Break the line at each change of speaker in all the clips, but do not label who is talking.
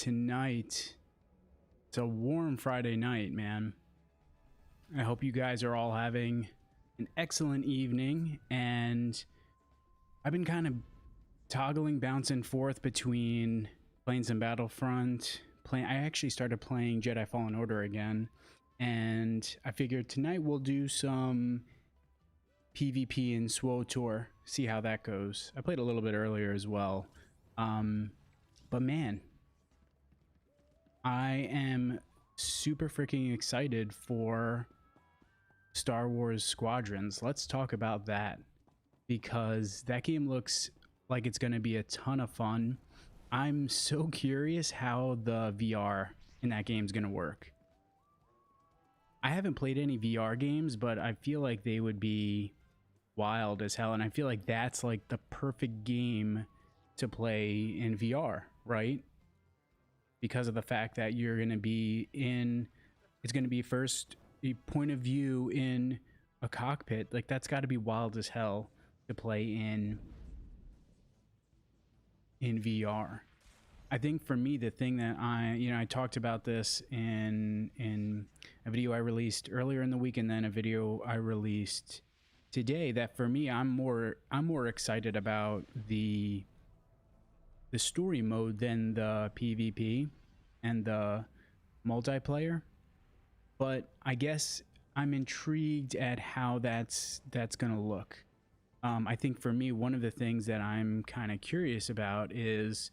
tonight. It's a warm Friday night, man. I hope you guys are all having an excellent evening, and I've been kind of toggling, bouncing forth between playing some Battlefront. I actually started playing Jedi Fallen Order again, and I figured tonight we'll do some PvP in SWTOR, see how that goes. I played a little bit earlier as well, but man, I am super freaking excited for Star Wars Squadrons. Let's talk about that, because that game looks like it's going to be a ton of fun. I'm so curious how the VR in that game is going to work. I haven't played any VR games, but I feel like they would be wild as hell, and I feel like that's like the perfect game to play in VR, right? Because of the fact that you're going to be in, it's going to be first a point of view in a cockpit. Like, that's got to be wild as hell to play in VR. I think for me, the thing that I talked about this in a video I released earlier in the week, and then a video I released today, that for me, I'm more excited about the story mode than the PvP and the multiplayer. But I guess I'm intrigued at how that's gonna look. I think for me, one of the things that I'm kind of curious about is,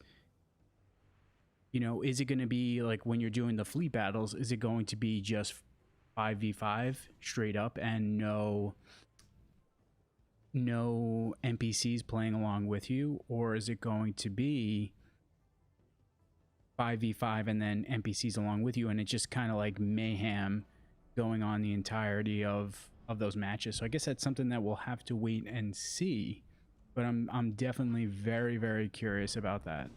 is it going to be like when you're doing the fleet battles, is it going to be just 5v5 straight up and no NPCs playing along with you, or is it going to be 5v5 and then NPCs along with you, and it's just kind of like mayhem going on the entirety of those matches? So I guess that's something that we'll have to wait and see, but I'm definitely very, very curious about that.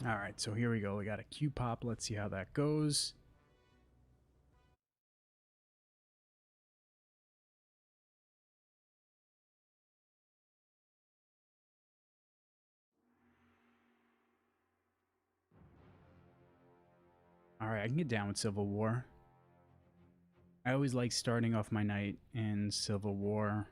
All right, so here we go. We got a Q pop. Let's see how that goes. All right, I can get down with Civil War. I always like starting off my night in Civil War.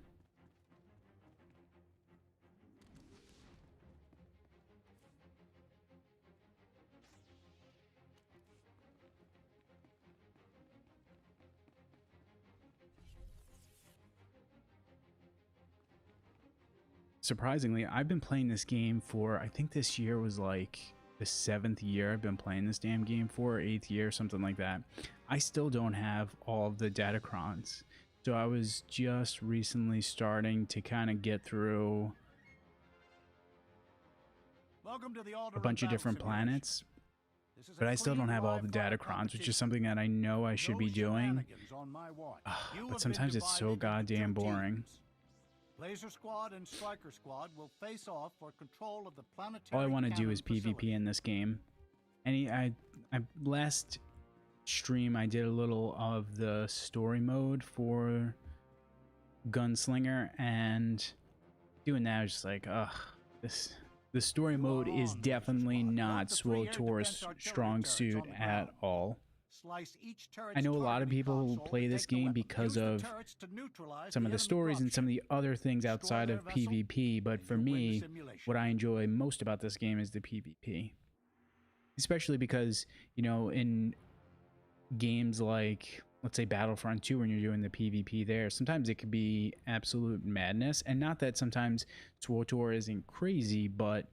Surprisingly, I've been playing this game for, I think this year was like the 7th year I've been playing this damn game for, 8th year, something like that. I still don't have all of the datacrons. So I was just recently starting to kind of get through a bunch of different planets, but I still don't have all the datacrons, which is something that I know I should be doing. But sometimes it's so goddamn boring.
Laser Squad and Striker Squad will face off for control of the planetary.
All I want to do is PvP in this game. I last stream I did a little of the story mode for Gunslinger, and doing that was just like, the story mode is definitely not SWTOR's strong suit at all. I know a lot of people play this game because of some of the stories and some of the other things outside of PvP, but for me, what I enjoy most about this game is the PvP. Especially because, in games like, let's say, Battlefront 2, when you're doing the PvP there, sometimes it could be absolute madness. And not that sometimes SWTOR isn't crazy, but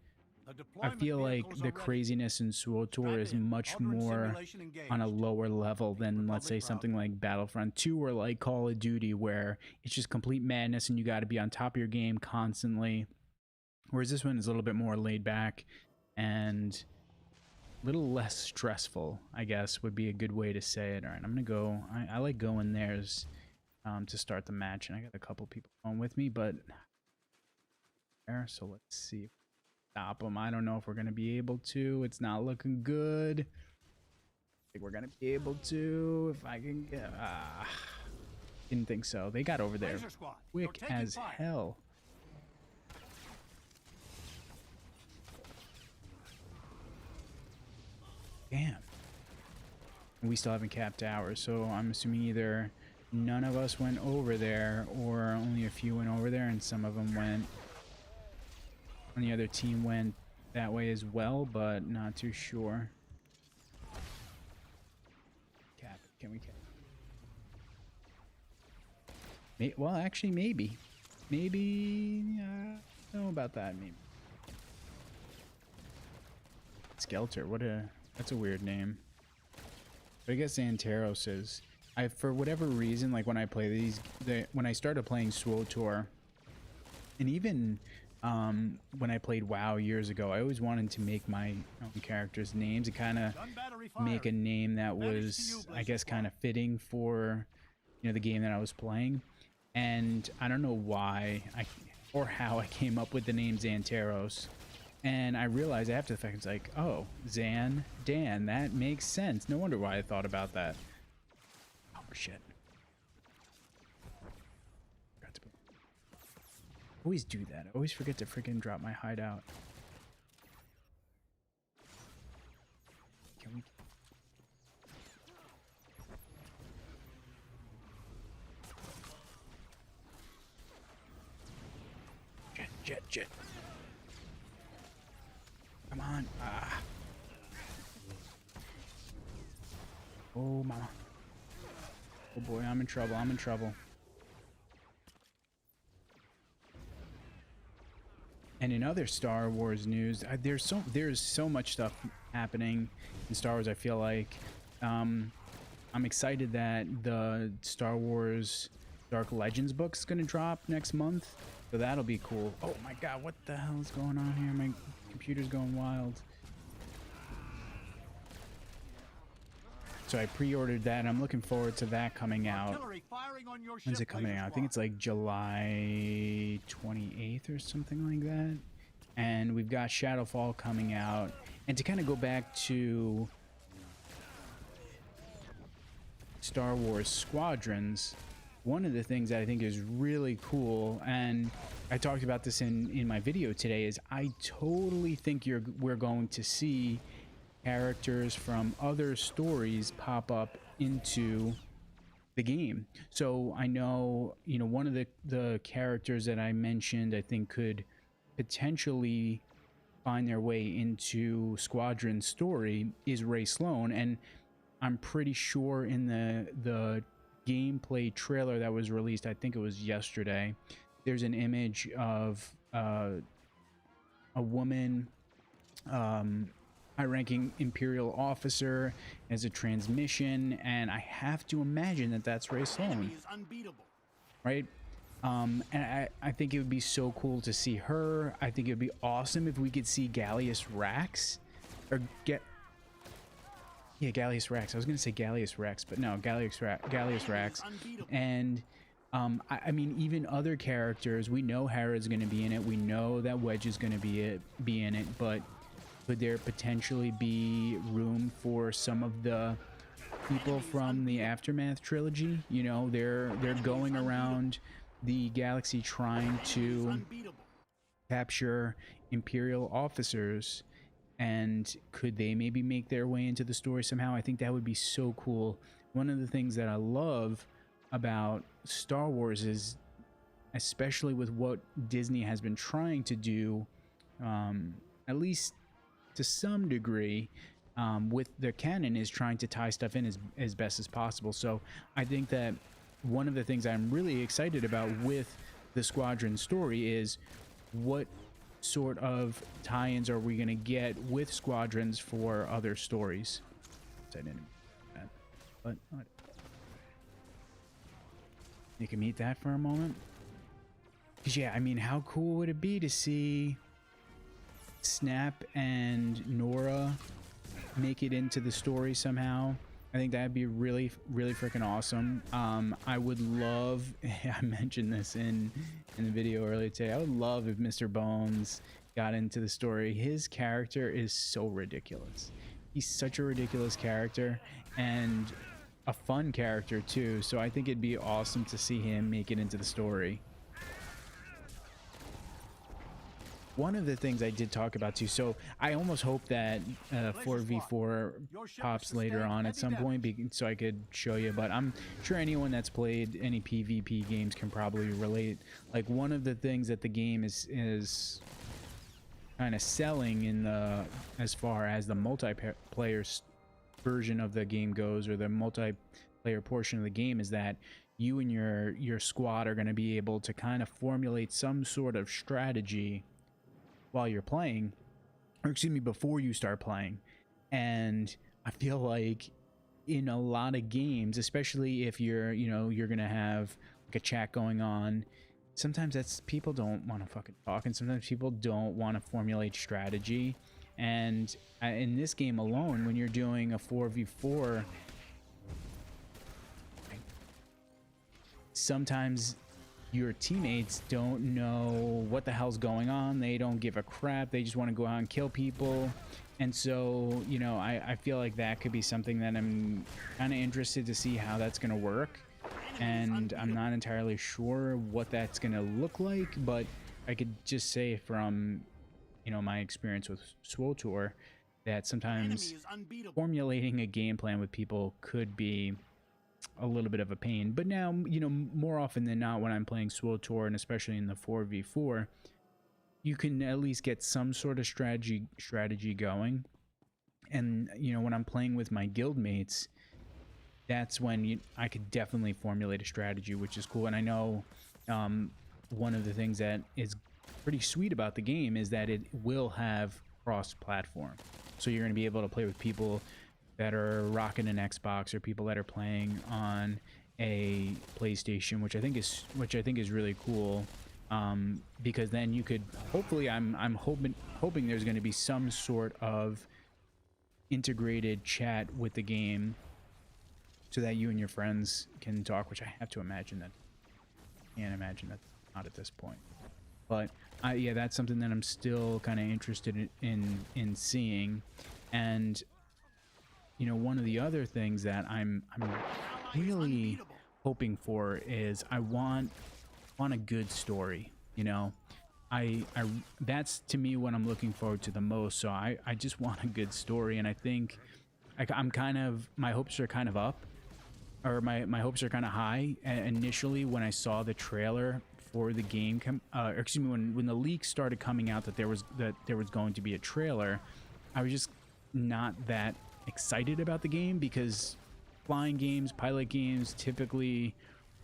I feel like the craziness in SWTOR is much more on a lower level than, let's say, something like Battlefront 2 or like Call of Duty, where it's just complete madness and you got to be on top of your game constantly. Whereas this one is a little bit more laid back and a little less stressful, I guess would be a good way to say it. All right, I'm going to go. I like going there to start the match, and I got a couple people going with me, but there. So let's see. Stop them. I don't know if we're going to be able to. It's not looking good. I think we're going to be able to. If I can get... didn't think so. They got over there quick as hell. Damn. And we still haven't capped ours, so I'm assuming either none of us went over there or only a few went over there and some of them went on the other team went that way as well, but not too sure. Cap it. Can we cap it? Well, actually, maybe. Maybe, I don't know about that, maybe. SWTOR, that's a weird name. But I guess Xanteros is, for whatever reason, like when I play when I started playing SWTOR, and even when I played WoW years ago, I always wanted to make my own characters' names and kind of make a name that was, I guess, kind of fitting for, the game that I was playing. And I don't know why or how I came up with the name Xanteros. And I realized after the fact, it's like, oh, Dan, that makes sense. No wonder why I thought about that. Oh, shit. Always do that. I always forget to freaking drop my hideout. Can we... Jet. Come on. Ah. Oh, mama. Oh boy, I'm in trouble. And in other Star Wars news, there's so much stuff happening in Star Wars. I feel like I'm excited that the Star Wars Dark Legends book is going to drop next month. So that'll be cool. Oh my god, what the hell is going on here? My computer's going wild. So I pre-ordered that. I'm looking forward to that coming out. When's it coming out? I think it's like July 28th or something like that. And we've got Shadowfall coming out. And to kind of go back to Star Wars Squadrons, one of the things that I think is really cool, and I talked about this in my video today, is I totally think we're going to see characters from other stories pop up into the game. So I know, one of the characters that I mentioned, I think could potentially find their way into Squadron story is Ray Sloan, and I'm pretty sure in the gameplay trailer that was released, I think it was yesterday, there's an image of a woman, high-ranking Imperial officer, as a transmission, and I have to imagine that that's Ray Sloan, right? And I think it would be so cool to see her. I think it would be awesome if we could see Gallius Rax, or Gallius Rax. I was going to say Gallius Rex, but no, Gallius Rax. And I mean, even other characters. We know Hera's going to be in it. We know that Wedge is going to be in it. But could there potentially be room for some of the people from the Aftermath trilogy? They're going around the galaxy trying to capture Imperial officers. And could they maybe make their way into the story somehow? I think that would be so cool. One of the things that I love about Star Wars is, especially with what Disney has been trying to do, at least to some degree, with their canon, is trying to tie stuff in as best as possible. So I think that one of the things I'm really excited about with the Squadron story is what sort of tie-ins are we going to get with Squadrons for other stories. I didn't that, but you can meet that for a moment. Because yeah, I mean, how cool would it be to see Snap and Nora make it into the story somehow? I think that'd be really freaking awesome. I would love, I mentioned this in the video earlier today, I would love if Mr. Bones got into the story. His character is so ridiculous. He's such a ridiculous character, and a fun character too. So I think it'd be awesome to see him make it into the story. one of the things I did talk about too, so I almost hope that 4v4 pops later on at some point, so I could show you, but I'm sure anyone that's played any PvP games can probably relate. Like, one of the things that the game is kind of selling in the, as far as the multiplayer version of the game goes, or the multiplayer portion of the game, is that you and your squad are going to be able to kind of formulate some sort of strategy while you're playing, or excuse me, before you start playing. And I feel like in a lot of games, especially if you're gonna have like a chat going on, sometimes that's, people don't want to fucking talk, and sometimes people don't want to formulate strategy. And in this game alone, when you're doing a 4v4, sometimes your teammates don't know what the hell's going on. They don't give a crap. They just want to go out and kill people. And so, you know, I feel like that could be something that I'm kind of interested to see how that's going to work. And I'm not entirely sure what that's going to look like, but I could just say from, you know, my experience with SWTOR that sometimes formulating a game plan with people could be a little bit of a pain. But now, you know, more often than not, when I'm playing SWTOR, and especially in the 4v4, you can at least get some sort of strategy going. And, you know, when I'm playing with my guild mates, that's when I could definitely formulate a strategy, which is cool. And I know one of the things that is pretty sweet about the game is that it will have cross-platform. So you're going to be able to play with people that are rocking an Xbox, or people that are playing on a PlayStation, which I think is really cool. Because then you could hopefully, I'm hoping there's going to be some sort of integrated chat with the game, so that you and your friends can talk. Which I have to imagine that, can't imagine that's not at this point. But yeah, that's something that I'm still kind of interested in seeing. And you know, one of the other things that I'm really hoping for is I want a good story. You know, I that's to me what I'm looking forward to the most. So I just want a good story, and I think I'm kind of, my hopes are kind of up, or my hopes are kind of high. Initially, when I saw the trailer for the game, or excuse me, when the leaks started coming out that there was going to be a trailer, I was just not that excited about the game, because flying games, pilot games typically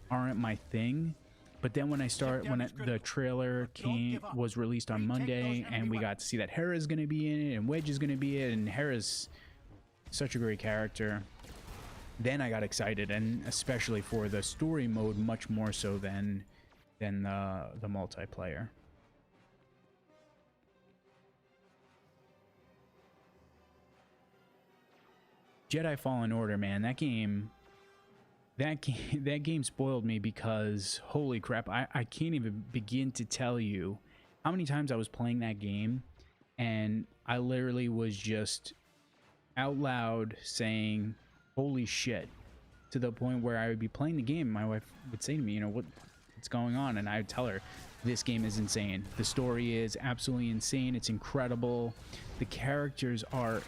aren't my thing. But then when the trailer was released on Monday, and we got to see that Hera's going to be in it and Wedge is going to be in it, and Hera's such a great character, then I got excited, and especially for the story mode, much more so than the multiplayer. Jedi Fallen Order, man, that game spoiled me, because holy crap, I can't even begin to tell you how many times I was playing that game, and I literally was just out loud saying holy shit, to the point where I would be playing the game and my wife would say to me, you know, what's going on, and I would tell her, this game is insane, the story is absolutely insane, it's incredible, the characters are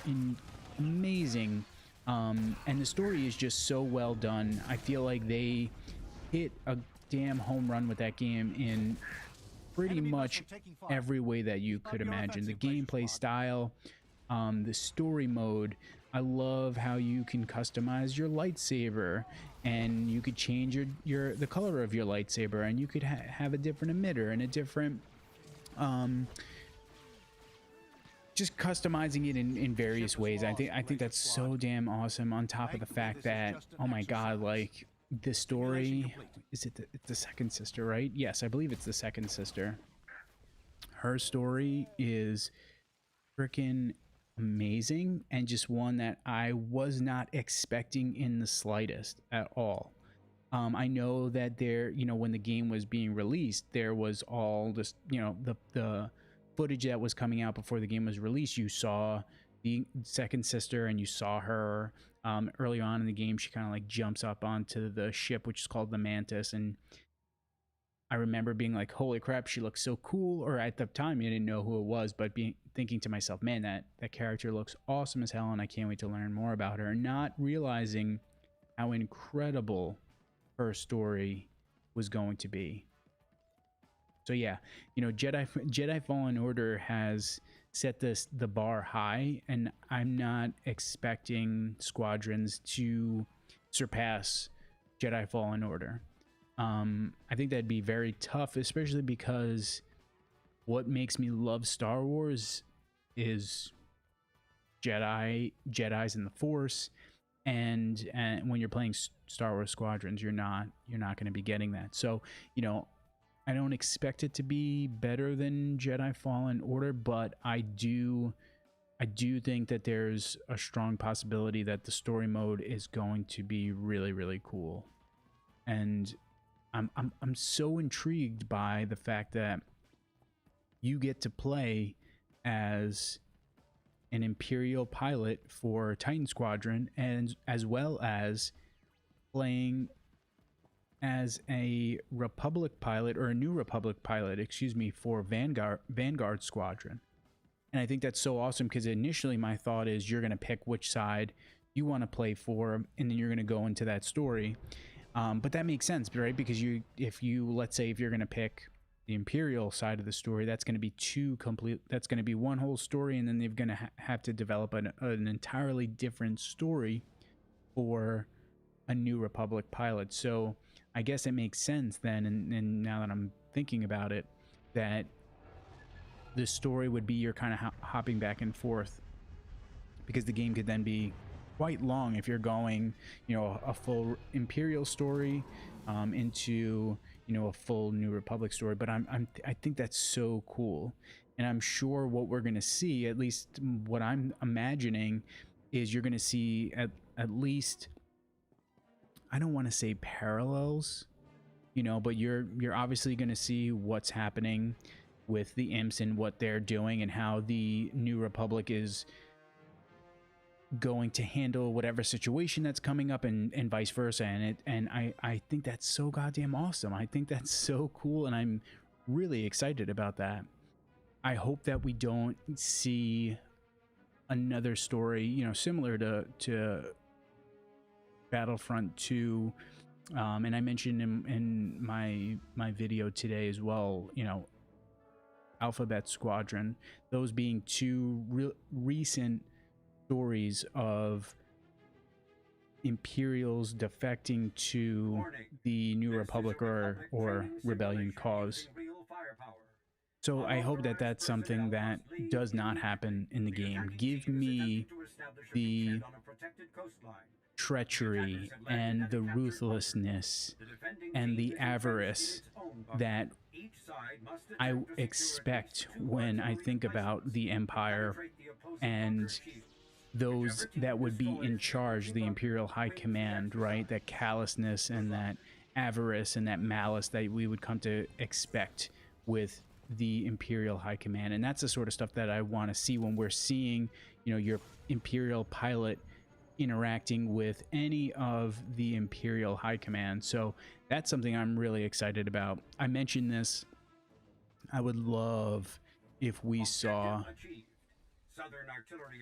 amazing. And the story is just so well done. I feel like they hit a damn home run with that game in pretty much every way that you could imagine. The gameplay style, the story mode. I love how you can customize your lightsaber, and you could change the color of your lightsaber, and you could have a different emitter and a different just customizing it in various ways. I think that's so damn awesome, on top of the fact that, oh my god, like, the story, is it the second sister, right? Yes, I believe it's the second sister. Her story is freaking amazing, and just one that I was not expecting in the slightest at all. I know that you know, when the game was being released, there was all this, you know, the footage that was coming out before the game was released. You saw the second sister, and you saw her early on in the game. She kind of like jumps up onto the ship, which is called the Mantis, and I remember being like, holy crap, she looks so cool. Or at the time, you didn't know who it was, but thinking to myself, man, that character looks awesome as hell, and I can't wait to learn more about her. Not realizing how incredible her story was going to be. So yeah, you know, Jedi Fallen Order has set the bar high, and I'm not expecting Squadrons to surpass Jedi Fallen Order. I think that'd be very tough, especially because what makes me love Star Wars is Jedis and the Force, and when you're playing Star Wars Squadrons, you're not going to be getting that. So, you know, I don't expect it to be better than Jedi Fallen Order, but I do think that there's a strong possibility that the story mode is going to be really, really cool. And I'm so intrigued by the fact that you get to play as an Imperial pilot for Titan Squadron, and as well as playing as a Republic pilot, or a New Republic pilot, excuse me, for Vanguard Squadron. And I think that's so awesome, because initially my thought is you're going to pick which side you want to play for, and then you're going to go into that story. But that makes sense, right? Because let's say if you're going to pick the Imperial side of the story, that's going to be that's going to be one whole story, and then they're going to have to develop an entirely different story for a New Republic pilot. So I guess it makes sense then, and now that I'm thinking about it, that the story would be you're kind of hopping back and forth, because the game could then be quite long if you're going, you know, a full Imperial story into, you know, a full New Republic story. But I think that's so cool, and I'm sure what we're going to see, at least what I'm imagining, is you're going to see at least, I don't want to say parallels, you know, but you're obviously going to see what's happening with the imps and what they're doing, and how the New Republic is going to handle whatever situation that's coming up, and vice versa. And I think that's so goddamn awesome. I think that's so cool, and I'm really excited about that. I hope that we don't see another story, you know, similar to Battlefront 2, and I mentioned in my video today as well, you know, Alphabet Squadron, those being two recent stories of Imperials defecting to the New Republic or Rebellion cause. So I hope that that's something that does not happen in the game. Give me the treachery and the ruthlessness and the avarice that I expect when I think about the Empire and those that would be in charge, the Imperial High Command, right? That callousness and that avarice and that malice that we would come to expect with the Imperial High Command. And that's the sort of stuff that I want to see when we're seeing, you know, your Imperial pilot interacting with any of the Imperial High Command. So that's something I'm really excited about. I mentioned this. I would love if we saw...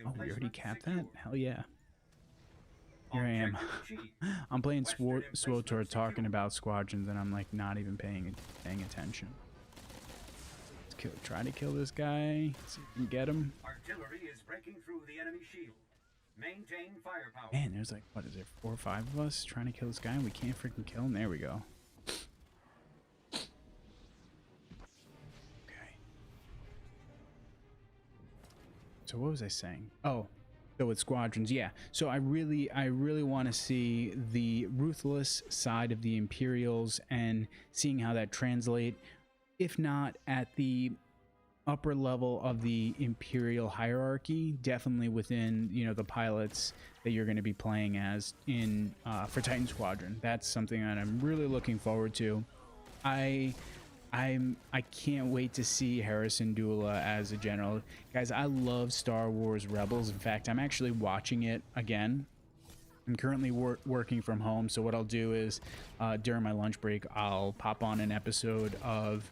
Oh, we already capped that? Hell yeah. Here I am. I'm playing SWTOR, talking about Squadrons, and I'm like not even paying attention. Let's try to kill this guy. See if we can get him.
Artillery is breaking through the enemy shield. Maintain firepower.
Man, there's like, what is there, 4 or 5 of us trying to kill this guy, and we can't freaking kill him. There we go. So what was I saying? Oh, so with Squadrons, yeah. So I really want to see the ruthless side of the Imperials and seeing how that translate, if not at the upper level of the Imperial hierarchy, definitely within, you know, the pilots that you're going to be playing as in for Titan Squadron. That's something that I'm really looking forward to. I can't wait to see Harrison Dula as a general. Guys, I love Star Wars Rebels. In fact, I'm actually watching it again I'm currently working from home, so what I'll do is during my lunch break, I'll pop on an episode of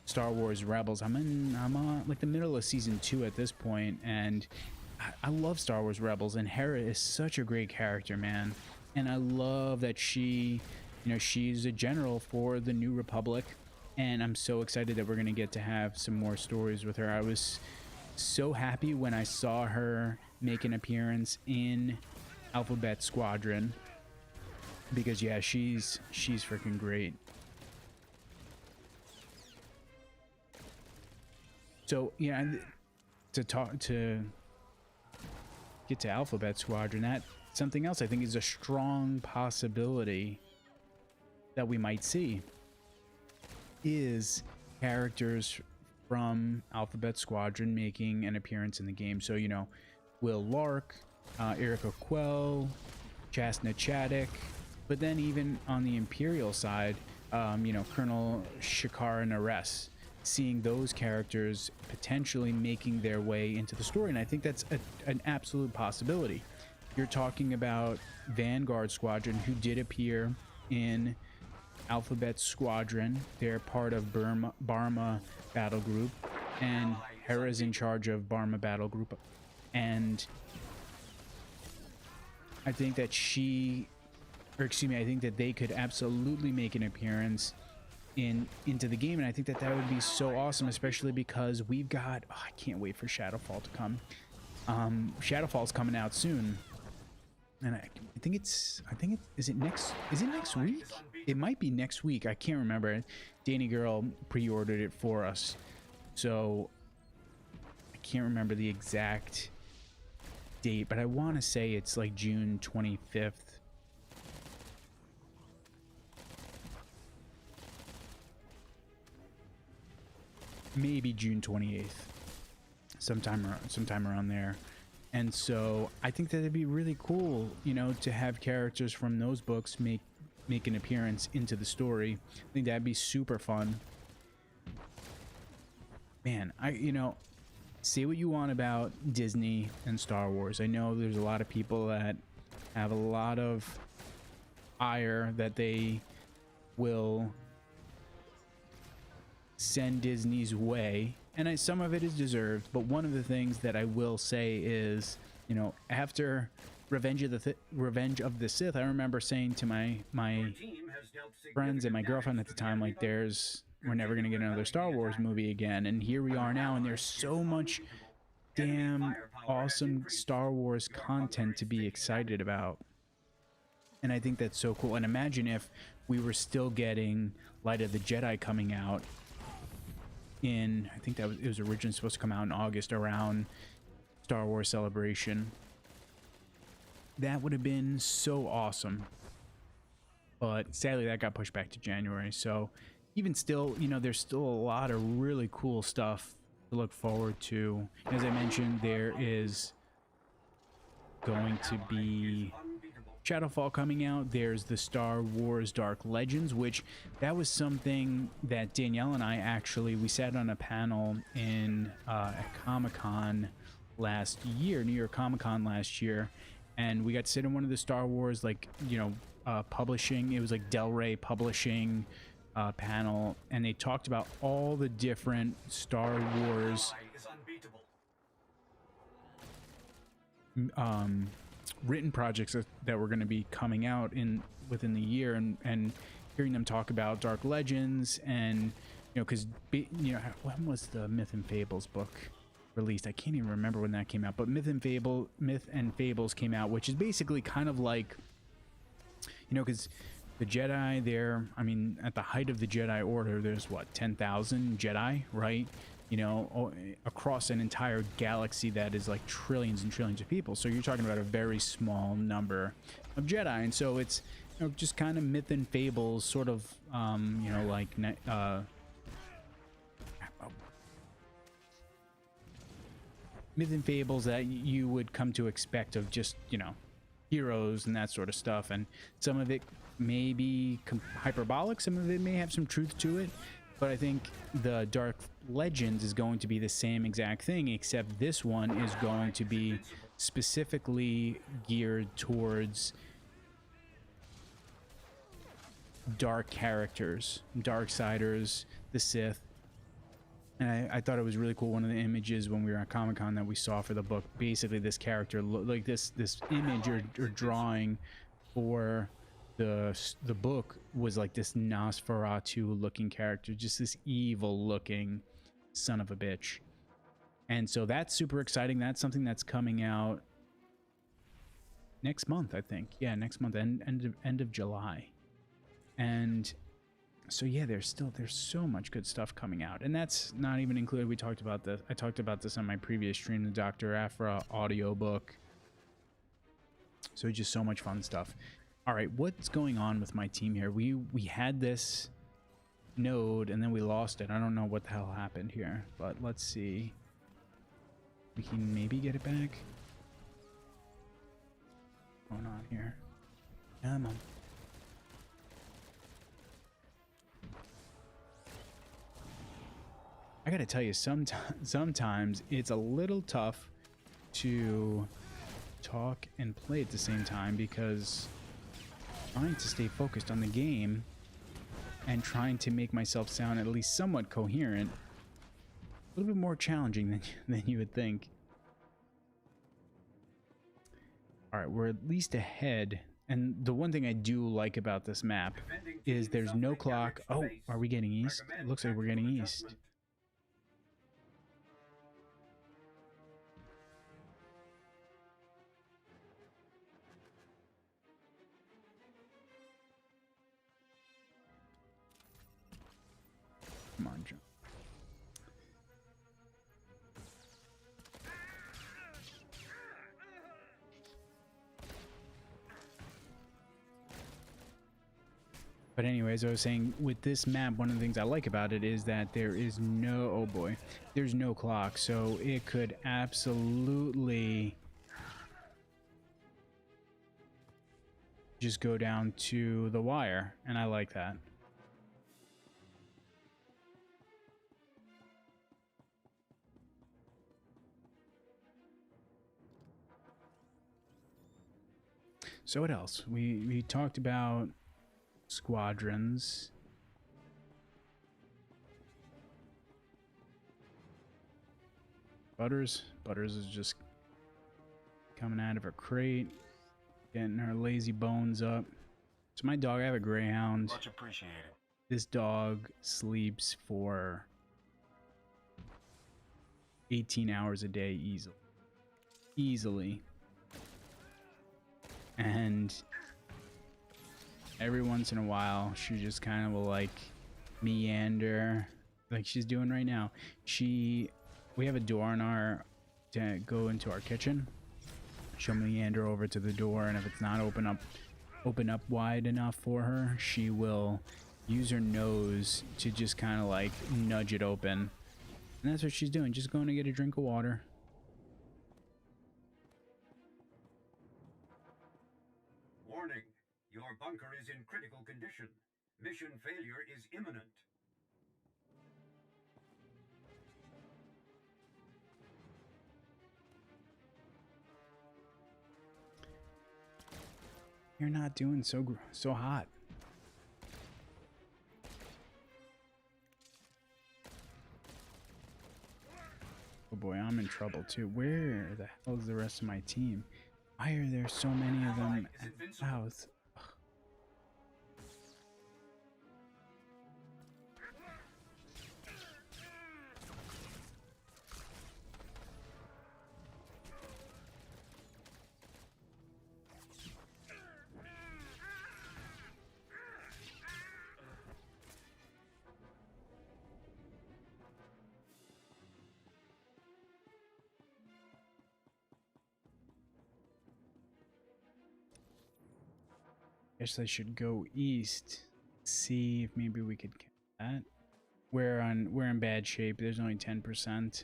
Star Wars Rebels. I'm on like the middle of season 2 at this point, and I love Star Wars Rebels, and Hera is such a great character, man. And I love that she, you know, she's a general for the New Republic, and I'm so excited that we're gonna get to have some more stories with her. I was so happy when I saw her make an appearance in Alphabet Squadron, because yeah, she's freaking great. So yeah, to get to Alphabet Squadron, that something else I think is a strong possibility that we might see is characters from Alphabet Squadron making an appearance in the game. So, you know, Will Lark, Erica Quell, Chasna Chaddock, but then even on the Imperial side, you know, Colonel Shakara Nares, seeing those characters potentially making their way into the story. And I think that's an absolute possibility. You're talking about Vanguard Squadron, who did appear in Alphabet Squadron. They're part of Barma Battle Group, and Hera's in charge of Barma Battle Group. And I think that I think that they could absolutely make an appearance into the game, and I think that that would be so awesome, especially because we've got, oh, I can't wait for Shadowfall to come. Shadowfall's coming out soon, and I think is it next week? It might be next week. I can't remember. Danny Girl pre-ordered it for us, so I can't remember the exact date, but I want to say it's like June 25th. Maybe June 28th, sometime around there. And so I think that it'd be really cool, you know, to have characters from those books make an appearance into the story. I think that'd be super fun. Man, you know, say what you want about Disney and Star Wars. I know there's a lot of people that have a lot of ire that they will send Disney's way, and some of it is deserved, but one of the things that I will say is, you know, after Revenge of the Sith, I remember saying to my friends and my girlfriend at the time, like, we're never gonna get another Star Wars movie again, and here we are now, and there's so much damn awesome Star Wars content to be excited about. And I think that's so cool. And imagine if we were still getting Light of the Jedi coming out in, I think it was originally supposed to come out in August around Star Wars Celebration. That would have been so awesome. But sadly that got pushed back to January. So even still, you know, there's still a lot of really cool stuff to look forward to. As I mentioned, there is going to be Shadowfall coming out. There's the Star Wars Dark Legends, which that was something that Danielle and I we sat on a panel in at Comic-Con last year, New York Comic-Con last year, and we got to sit in one of the Star Wars, like, you know, publishing, it was like Del Rey publishing panel, and they talked about all the different Star Wars written projects that were going to be coming out within the year, and hearing them talk about Dark Legends, and, you know, because, you know, when was the Myth and Fables book released? I can't even remember when that came out, but Myth and Fables came out, which is basically kind of like, you know, because the Jedi there, I mean, at the height of the Jedi Order, there's what, 10,000 Jedi, right? You know, across an entire galaxy that is like trillions and trillions of people. So you're talking about a very small number of Jedi. And so it's, you know, just kind of myth and fables, sort of, you know, like, myth and fables that you would come to expect of just, you know, heroes and that sort of stuff. And some of it may be hyperbolic, some of it may have some truth to it. But I think the Dark Legends is going to be the same exact thing, except this one is going to be specifically geared towards dark characters, Darksiders, the Sith. And I thought it was really cool. One of the images when we were at Comic-Con that we saw for the book, basically this character, like this image or drawing for the book was like this Nosferatu looking character, just this evil looking son of a bitch. And so that's super exciting. That's something that's coming out next month, I think. Yeah, next month, end of July. And so yeah, there's so much good stuff coming out, and that's not even included. I talked about this on my previous stream, the Dr. Aphra audiobook. So just so much fun stuff. All right, what's going on with my team here? We had this node and then we lost it. I don't know what the hell happened here, but let's see. We can maybe get it back. What's going on here? Come on. I gotta tell you, sometimes it's a little tough to talk and play at the same time, because trying to stay focused on the game and trying to make myself sound at least somewhat coherent, a little bit more challenging than you would think. All right, we're at least ahead. And the one thing I do like about this map is there's no clock. Oh, are we getting east? It looks like we're getting east. Come on, John. But anyways, I was saying with this map, one of the things I like about it is that there is no, oh boy, there's no clock. So it could absolutely just go down to the wire. And I like that. So what else? We talked about squadrons. Butters is just coming out of her crate, getting her lazy bones up. So my dog, I have a greyhound.
Much appreciated.
This dog sleeps for 18 hours a day easily. And every once in a while, she just kind of will like meander, like she's doing right now. We have a door in to go into our kitchen. She'll meander over to the door, and if it's not open up wide enough for her, she will use her nose to just kind of like nudge it open. And that's what she's doing, just going to get a drink of water.
Warning, your bunker is in critical condition. Mission failure is imminent.
You're not doing so hot. Oh boy, I'm in trouble too. Where the hell is the rest of my team? Why are there so many of them at south? Guess I should go east, see if maybe we could get that. We're in bad shape. There's only 10%.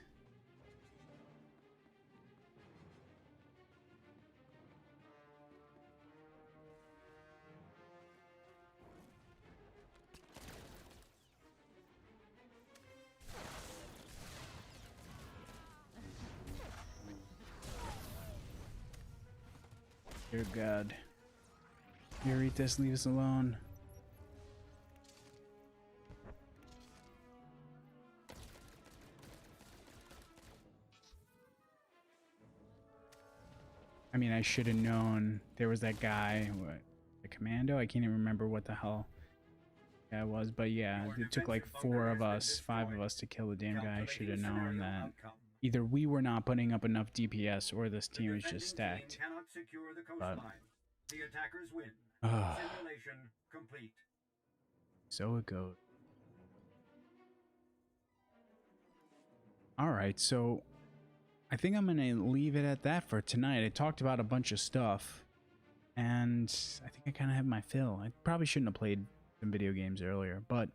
Dear God. Yuritas, leave us alone. I mean, I should have known there was that guy, what, the commando? I can't even remember what the hell that was, but yeah, it took like 4 of us, 5 of us to kill the damn guy. I should have known that either we were not putting up enough DPS or this team was just stacked. But,
the attackers win.
uh,
Simulation complete.
so it goes. Alright, so I think I'm gonna leave it at that for tonight. I talked about a bunch of stuff, and I think I kind of have my fill. I probably shouldn't have played some video games earlier, but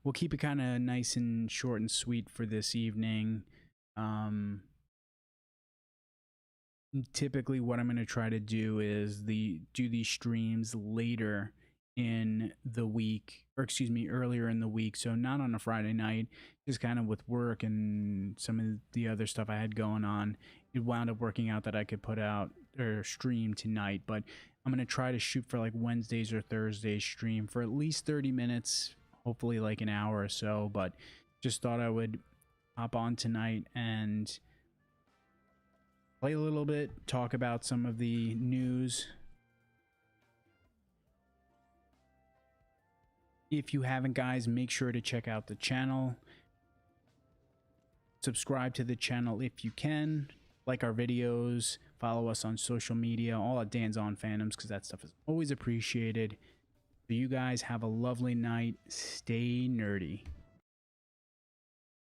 we'll keep it kind of nice and short and sweet for this evening. Typically what I'm going to try to do is do these streams later in the week, or excuse me, earlier in the week, so not on a Friday night, just kind of with work and some of the other stuff I had going on. It wound up working out that I could put out or stream tonight, but I'm going to try to shoot for like Wednesdays or Thursdays stream for at least 30 minutes, hopefully like an hour or so, but just thought I would hop on tonight and play a little bit, talk about some of the news. If you haven't, guys, make sure to check out the channel. Subscribe to the channel if you can. Like our videos. Follow us on social media. All at Dan's on Fandoms, because that stuff is always appreciated. So you guys have a lovely night. Stay nerdy.